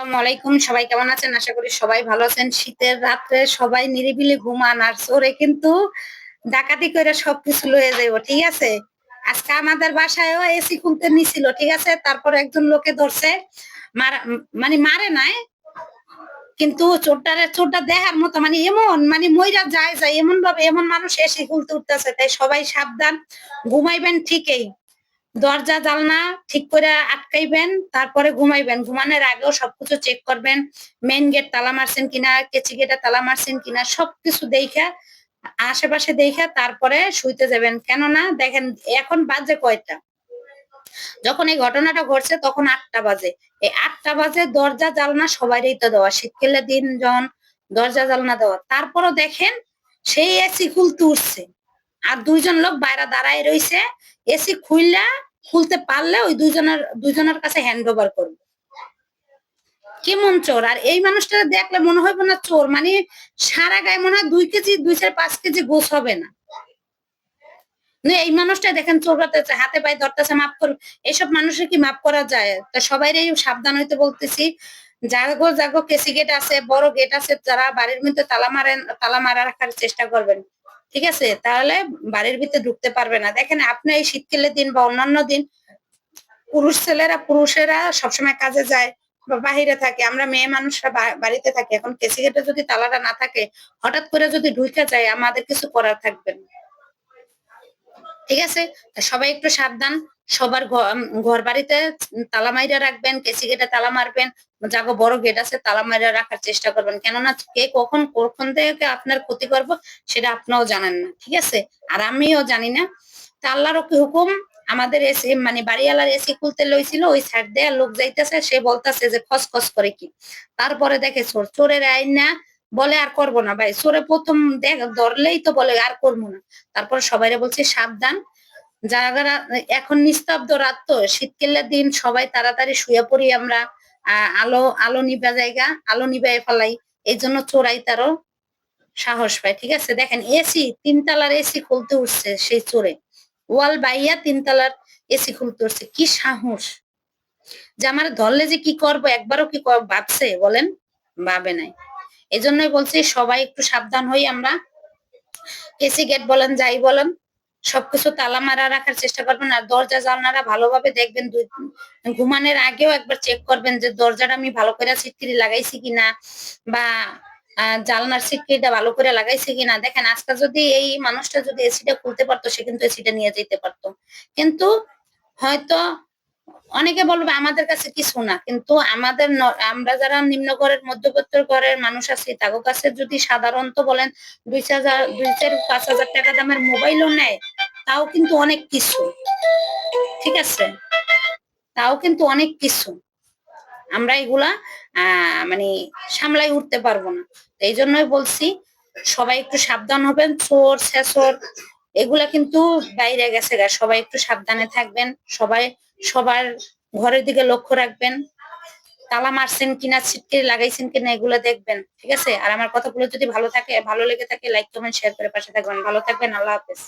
আসসালামু আলাইকুম। সবাই কেমন আছেন? আশা করি সবাই ভালো আছেন। শীতের রাত্রে সবাই নিরিবিলি ঘুমান, আর চোরে কিন্তু ডাকাতি করে সবকিছু লয়ে যাইব, ঠিক আছে? আজকে আমাদের বাসায়ও এসি খুলতে নিছিল, ঠিক আছে? তারপর একজন লোকে ধরছে, মানে মারে নাই, কিন্তু চোরটা দেখার মতো, মানে এমন, মানে মইরা যায় যায় এমন ভাবে, এমন মানুষ এসি খুলতে উঠতেছে। তাই সবাই সাবধান, ঘুমাইবেন ঠিকই, দরজা জানলা ঠিক করে আটকাইবেন, তারপরে ঘুমাইবেন। ঘুমানোর আগেও সবকিছু চেক করবেন, মেইন গেট তালা মারছেন কিনা, কেচি গেটে তালা মারছেন কিনা, সবকিছু দেখা, আশেপাশে দেখা তারপরে শুইতে যাবেন। কেননা দেখেন এখন বাজে কয়টা, যখন এই ঘটনাটা ঘটছে তখন 8টা বাজে। এই 8টা বাজে দরজা জানলা সবারই তো দেওয়া, শীতকালের দিন যখন দরজা জানলা দেওয়া, তারপরও দেখেন সেই এসি খুলতে উঠছে, আর দুইজন লোক বাইরে দাঁড়ায় রইছে। এসি খুলতে পারলে ওই দুইজনের কাছে হ্যান্ড ওভার করবে। কেমন চোর! আর এই মানুষটা দেখলে মনে হইব না চোর, মানে সারা গায়ে মনে হয় 2 কেজি, 2-5 কেজি গোছ হবে না। এই মানুষটা দেখেন চোর করতেছে, হাতে পায়ে ধরতেছে, মাফ করুন। এইসব মানুষের কি মাফ করা যায়? তা সবাইরই সাবধান হইতে বলতেছি। জাগো জাগো, কেসি গেট আছে, বড় গেট আছে, যারা বাড়ির মধ্যে তালা মারেন, তালা মারা রাখার চেষ্টা করবেন, ঠিক আছে? তাহলে বাড়ির ভিতরে ঢুকতে পারবে না। দেখেন আপনি এই শীতকালের দিন বা অন্যান্য দিন পুরুষেরা সবসময় কাজে যায় বা বাহিরে থাকে, আমরা মেয়ে মানুষরা বাড়িতে থাকি। এখন কেসি গেটে যদি তালাটা না থাকে, হঠাৎ করে যদি ঢুকে যায়, আমাদের কিছু করার থাকবে না, ঠিক আছে? সবাই একটু সাবধান, সবার ঘর বাড়িতে তালা মাইরা রাখবেন, কেসি গেটে তালা মারবেন, যাগো বড় গেট আছে তালা মাইরা রাখার চেষ্টা করবেন। কেননা কে কখন থেকে আপনার ক্ষতি করবো সেটা আপনিও জানেন না, ঠিক আছে? আর আমিও জানি না। তা আল্লাহর কি হুকুম, আমাদের এসি, মানে বাড়িওয়ালার এসি খুলতে লইছিল, ওই সাইড দিয়ে লোক যাইতেছে, সে বলতেছে যে খস খস করে কি, তারপরে দেখে চোরের আইন না, বলে আর করবো না ভাই। চোরে প্রথম ধরলেই তো বলে আর করবো না। তারপর সবাইরে বলছি সাবধান, যারা এখন নিস্তব্ধ রাত, তো শীতকালের দিন সবাই তাড়াতাড়ি শুয়ে পড়ি আমরা। আলো আলো নিবা জায়গা, আলো নিবাই ফেলাই, এই জন্য চোরাই তারও সাহস পায়, ঠিক আছে? দেখেন এসি, 3 তলার এসি খুলতে উঠছে সেই চোরে, ওয়াল বাইয়া 3 তলার এসি খুলতে উঠছে, কি সাহস! যে আমার ধরলে যে কি করবো একবারও কি ভাবছে বলেন? ভাবে নাই। এই জন্যই বলছি সবাই একটু সাবধান হই আমরা। এসি গেট বলেন, যাই বলেন, সবকিছু তালা মারা রাখার চেষ্টা করবেন। আর দরজা জানলাটা ভালোভাবে দেখবেন, ঘুমানোর আগেও একবার চেক করবেন যে দরজাটা আমি ভালো করে ছিটকিরি লাগাইছি কিনা, বা জানলার ছিটকিরিটা ভালো করে লাগাইছি কিনা। দেখেন আজকে যদি এই মানুষটা যদি এসিটা খুলতে পারতো, সে কিন্তু এসিটা নিয়ে যেতে পারতো, কিন্তু হয়তো অনেকে বলবে আমাদের কাছে কিছু না, কিন্তু আমরা যারা নিম্ন ঘরের, মধ্যবিত্ত ঘরের মানুষ আছি, তাদের কাছে যদি সাধারণত বলেন 2-4-5 হাজার টাকা দামের মোবাইলও নেয়, তাও কিন্তু অনেক কিছু, ঠিক আছে? তাও কিন্তু অনেক কিছু, আমরা এগুলা মানে সামলাই উঠতে পারবো না। এই জন্যই বলছি সবাই একটু সাবধান হবেন। চোর ছেচর এগুলা কিন্তু বাইরে গেছে গা, সবাই একটু সাবধানে থাকবেন। সবার ঘরের দিকে লক্ষ্য রাখবেন, তালা মারছেন কিনা, ছিটকিরি লাগাইছেন কিনা, এগুলো দেখবেন, ঠিক আছে? আর আমার কথাগুলো যদি ভালো লেগে থাকে, লাইক কমেন্ট শেয়ার করে পাশে থাকবেন। ভালো থাকবেন, আল্লাহ হাফেজ।